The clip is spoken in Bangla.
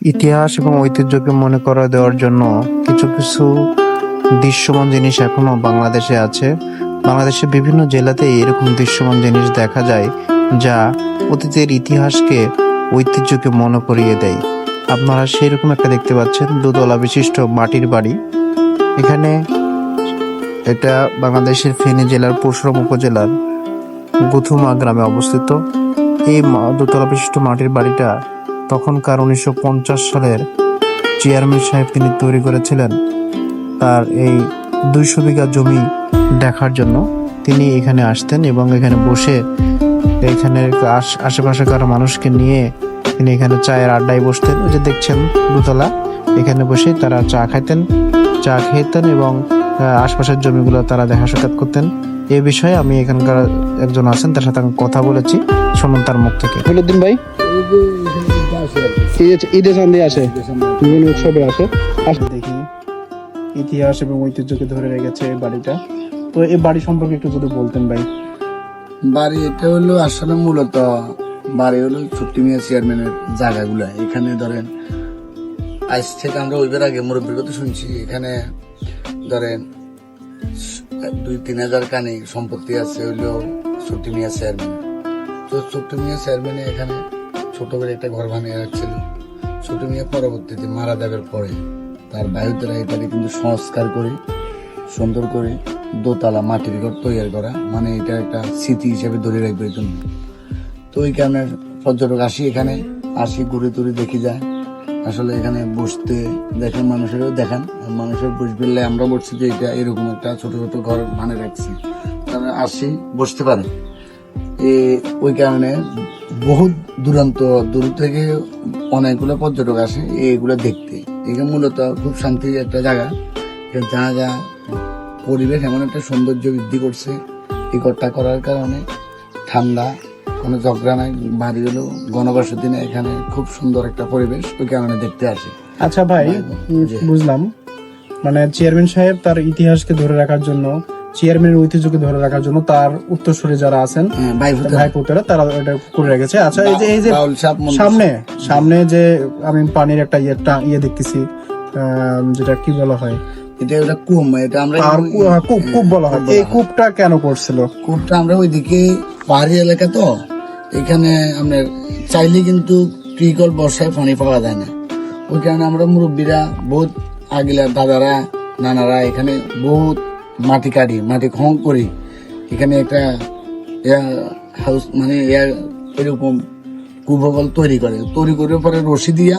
ইতিহাস এবং ঐতিহ্যকে মনে করা দেওয়ার জন্য কিছু কিছু দৃশ্যমান জিনিস এখনো বাংলাদেশে আছে। বাংলাদেশের বিভিন্ন জেলাতেই এরকম দৃশ্যমান জিনিস দেখা যায়, যা অতীতের ইতিহাসকে, ঐতিহ্যকে মনে করিয়ে দেয়। আপনারা সেরকম একটা দেখতে পাচ্ছেন, দোতলা বিশিষ্ট মাটির বাড়ি। এখানে এটা বাংলাদেশের ফেনী জেলার পরশুরাম উপজেলার গুথুমা গ্রামে অবস্থিত। এই দোতলা বিশিষ্ট মাটির বাড়িটা তখনকার 1950 সালের চেয়ারম্যান সাহেব তিনি তৈরি করেছিলেন তার এই 200 বিঘা জমি দেখার জন্য। তিনি এখানে আসতেন এবং এখানে বসে এখানে আশেপাশেকার মানুষকে নিয়ে তিনি এখানে চায়ের আড্ডায় বসতেন। ওই যে দেখছেন দোতলা, এখানে বসে তারা চা খেতেন এবং আশপাশের জমিগুলো তারা দেখা সাক্ষাৎ করতেন। এই বিষয়ে আমি এখানকার একজন আছেন, তার সাথে আমি কথা বলেছি, শুনুন তার মুখ থেকে। হলুদ্দিন ভাই, ঈদে চান্দে আসে, বিভিন্ন উৎসবে আসে। দেখি ইতিহাস এবং ঐতিহ্যকে ধরে রেখেছে এই বাড়িটা। তো এই বাড়ি সম্পর্কে একটু যদি বলতেন ভাই। বাড়ি এটা হলো আসলে মূলত বাড়ি হলো ছুটি মিয়া চেয়ারম্যানের জায়গাগুলো। এখানে ধরেন আজ থেকে আমরা ওইবার আগে মুরব্বীর কথা শুনছি, এখানে ধরেন 2-3 হাজার কানি সম্পত্তি আছে হইলো ছুটি মিয়া চেয়ারম্যান। তো ছুটি মিয়া চেয়ারম্যানে এখানে ছোট করে একটা ঘর বানিয়ে রাখছিল। ছুটি মিয়া পরবর্তীতে মারা যাবার পরে তার বায়ুতেরা এটাকে কিন্তু সংস্কার করে সুন্দর করে দোতলা মাটির ঘর তৈরি করা, মানে এটা একটা স্মৃতি হিসেবে ধরে রাখবে এই জন্য। তো ওই কারণে পর্যটক এখানে আসি ঘুরে টুরে দেখে যায়। আসলে এখানে বসতে দেখেন, মানুষেরও দেখান, মানুষের বসবে আমরা বসছি যে এটা এরকম একটা ছোট ছোট ঘর মানে রাখছি, তারা আসি বসতে পারে। ওই কারণে বহুত দূর থেকে অনেকগুলো পর্যটক আসে এইগুলো দেখতে। এখানে মূলত খুব শান্তির একটা জায়গা, যা পরিবেশ এমন একটা সৌন্দর্য বৃদ্ধি করছে এই ঘরটা করার কারণে। ঠান্ডা, কোনো ঝগড়া নাই, বাড়ি হলো গণবসতি না, এখানে খুব সুন্দর একটা পরিবেশ, ওই কারণে দেখতে আসে। আচ্ছা ভাই, বুঝলাম, মানে চেয়ারম্যান সাহেব তার ইতিহাসকে ধরে রাখার জন্য, চেয়ারম্যানের ঐতিহ্যকে ধরে রাখার জন্য তার উত্তরসূরি যারা আছেন ভাইপোতেরা তারা এটা করে রেখেছে। আচ্ছা, এই যে সামনে যে আমি পানির একটা ইয়ে দেখতেছি, যেটা কি বলা হয়, এটা কূপ, এটা আমরা কূপ বলা হয়। এই কূপটা কেন করছিল? কূপটা আমরা ওইদিকে পাহাড়ি এলাকা, তো এখানে আপনার চাইলে কিন্তু টিকল বর্ষায় পানি পাওয়া যায় না। ওই কারণে আমরা মুরব্বীরা বহুত আগিলা দাদারা নানারা এখানে বহুত মাটি কাটি, মাটি খং করি, এখানে একটা হাউস মানে এরকম কূপবল তৈরি করে পরে রশি দিয়া